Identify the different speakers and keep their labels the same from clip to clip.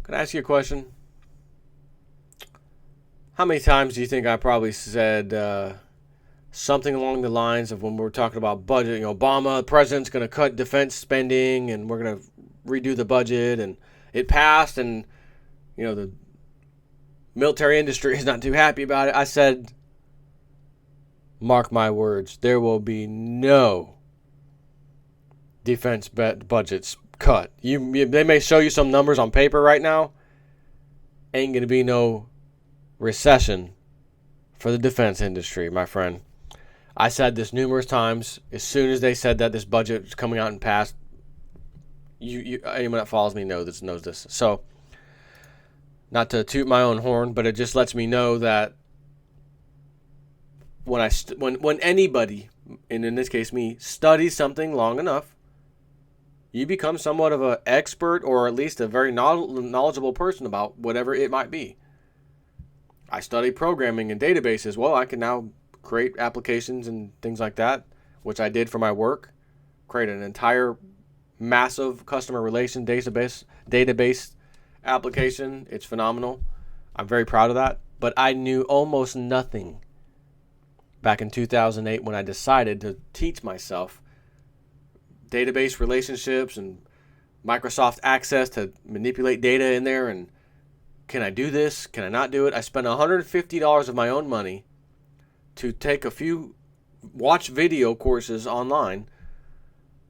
Speaker 1: Can I ask you a question? How many times do you think I probably said something along the lines of when we were talking about budget? Obama, the president's going to cut defense spending and we're going to redo the budget, and it passed, and the military industry is not too happy about it. I said, mark my words, there will be no defense budgets cut. They may show you some numbers on paper right now. Ain't going to be no recession for the defense industry, my friend. I said this numerous times. As soon as they said that this budget is coming out and passed, anyone that follows me knows this. So, not to toot my own horn, but it just lets me know that when anybody, and in this case me, studies something long enough, you become somewhat of an expert, or at least a very knowledgeable person about whatever it might be. I study programming and databases. Well, I can now create applications and things like that, which I did for my work. Create an entire massive customer relation database application. It's phenomenal. I'm very proud of that. But I knew almost nothing back in 2008 when I decided to teach myself database relationships and Microsoft Access to manipulate data in there, and can I do this? Can I not do it? I spent $150 of my own money to take a few watch video courses online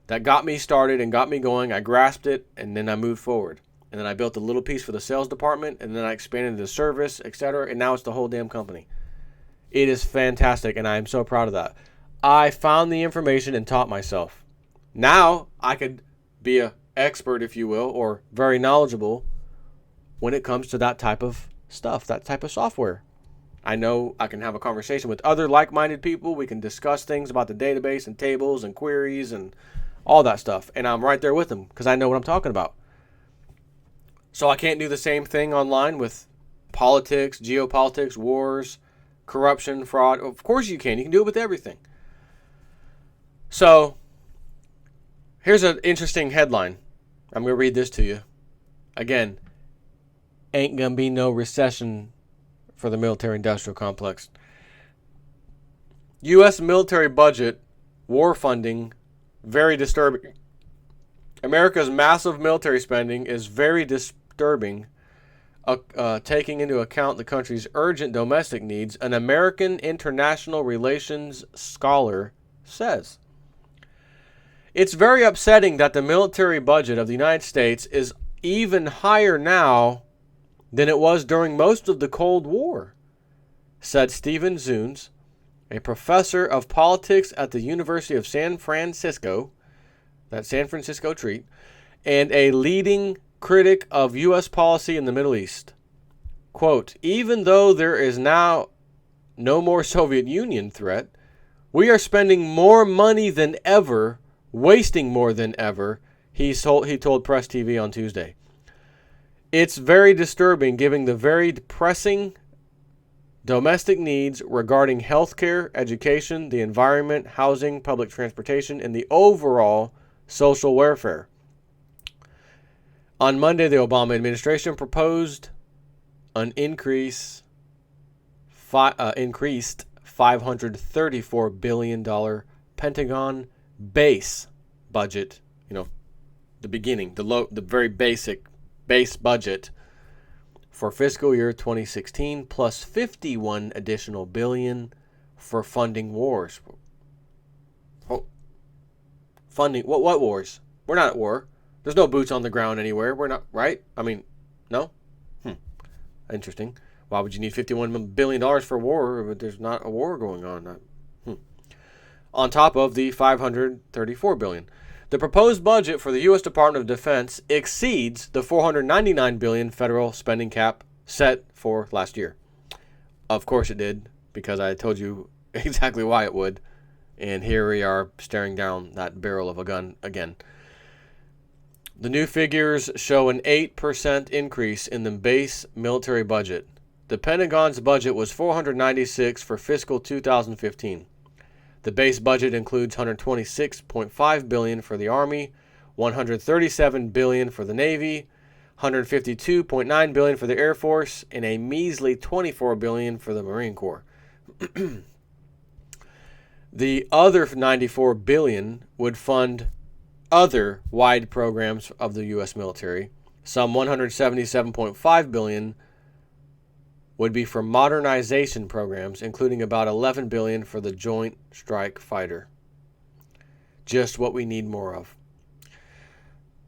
Speaker 1: that got me started and got me going. I grasped it, and then I moved forward. And then I built a little piece for the sales department, and then I expanded the service, etc. And now it's the whole damn company. It is fantastic, and I am so proud of that. I found the information and taught myself. Now I could be an expert, if you will, or very knowledgeable when it comes to that type of stuff, that type of software. I know I can have a conversation with other like-minded people. We can discuss things about the database and tables and queries and all that stuff. And I'm right there with them because I know what I'm talking about. So I can't do the same thing online with politics, geopolitics, wars, corruption, fraud. Of course you can. You can do it with everything. So here's an interesting headline. I'm going to read this to you. Again, ain't going to be no recession for the military-industrial complex. U.S. military budget, war funding, very disturbing. America's massive military spending is very disturbing, taking into account the country's urgent domestic needs, an American international relations scholar says. It's very upsetting that the military budget of the United States is even higher now than it was during most of the Cold War, said Stephen Zunes, a professor of politics at the University of San Francisco, that San Francisco treat, and a leading critic of U.S. policy in the Middle East. Quote, even though there is now no more Soviet Union threat, we are spending more money than ever, wasting more than ever, he told Press TV on Tuesday. It's very disturbing given the very pressing domestic needs regarding healthcare, education, the environment, housing, public transportation, and the overall social welfare. On Monday, the Obama administration proposed an increased $534 billion Pentagon base budget, the beginning, the very basic base budget for fiscal year 2016, plus 51 additional billion for funding wars. Oh, funding what wars? We're not at war. There's no boots on the ground anywhere. We're not, right? I mean, no? Interesting. Why would you need $51 billion for war if there's not a war going on? On top of the $534 billion. The proposed budget for the U.S. Department of Defense exceeds the $499 billion federal spending cap set for last year. Of course it did, because I told you exactly why it would. And here we are staring down that barrel of a gun again. The new figures show an 8% increase in the base military budget. The Pentagon's budget was $496 for fiscal 2015. The base budget includes $126.5 billion for the Army, $137 billion for the Navy, $152.9 billion for the Air Force, and a measly $24 billion for the Marine Corps. The other $94 billion would fund other wide programs of the U.S. military. Some $177.5 billion would be for modernization programs, including about $11 billion for the Joint Strike Fighter. Just what we need more of.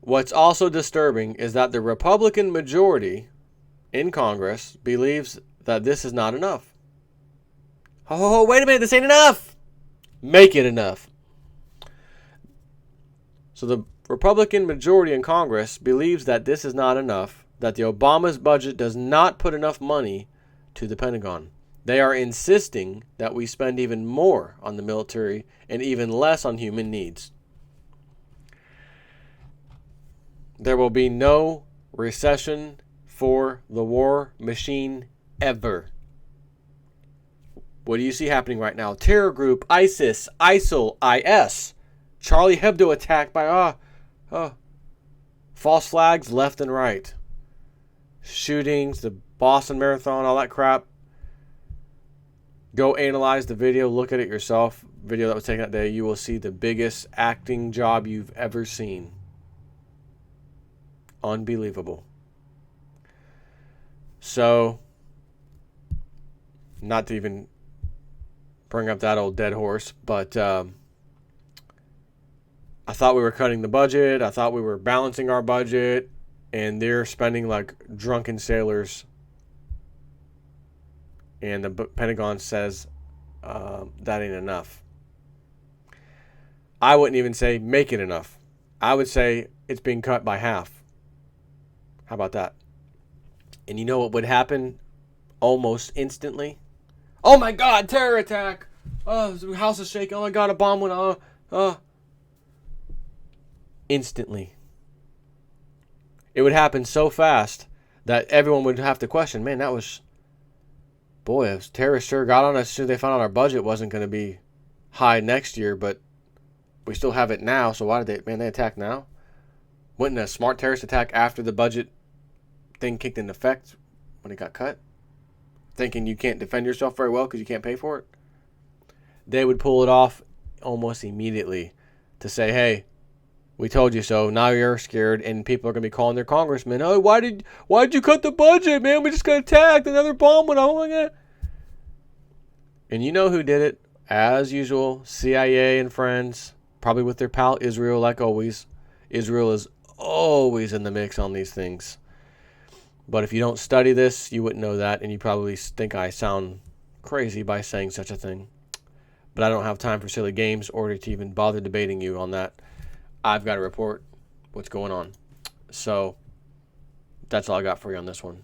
Speaker 1: What's also disturbing is that the Republican majority in Congress believes that this is not enough. Oh, wait a minute, this ain't enough! Make it enough. So the Republican majority in Congress believes that this is not enough, that the Obama's budget does not put enough money to the Pentagon. They are insisting that we spend even more on the military and even less on human needs. There will be no recession for the war machine ever. What do you see happening right now? Terror group, ISIS, ISIL, IS. Charlie Hebdo attack by false flags left and right. Shootings, the Boston Marathon, all that crap. Go analyze the video, look at it yourself. Video that was taken that day, you will see the biggest acting job you've ever seen. Unbelievable. So, not to even bring up that old dead horse, but I thought we were cutting the budget. I thought we were balancing our budget, and they're spending like drunken sailors. And the Pentagon says that ain't enough. I wouldn't even say make it enough. I would say it's being cut by half. How about that? And you know what would happen almost instantly? Oh my God, terror attack! Oh, the house is shaking. Oh my God, a bomb went off. Instantly. It would happen so fast that everyone would have to question, man, that was... Boy, if terrorists sure got on us as soon as they found out our budget wasn't going to be high next year, but we still have it now, so why did they attack now? Wouldn't a smart terrorist attack after the budget thing kicked into effect when it got cut? Thinking you can't defend yourself very well because you can't pay for it? They would pull it off almost immediately to say, hey, we told you so. Now you're scared, and people are going to be calling their congressmen, oh, why did you cut the budget, man? We just got attacked. Another bomb went off. Oh my God. And you know who did it? As usual, CIA and friends, probably with their pal Israel, like always. Israel is always in the mix on these things. But if you don't study this, you wouldn't know that, and you probably think I sound crazy by saying such a thing. But I don't have time for silly games or to even bother debating you on that. I've got to report what's going on. So that's all I got for you on this one.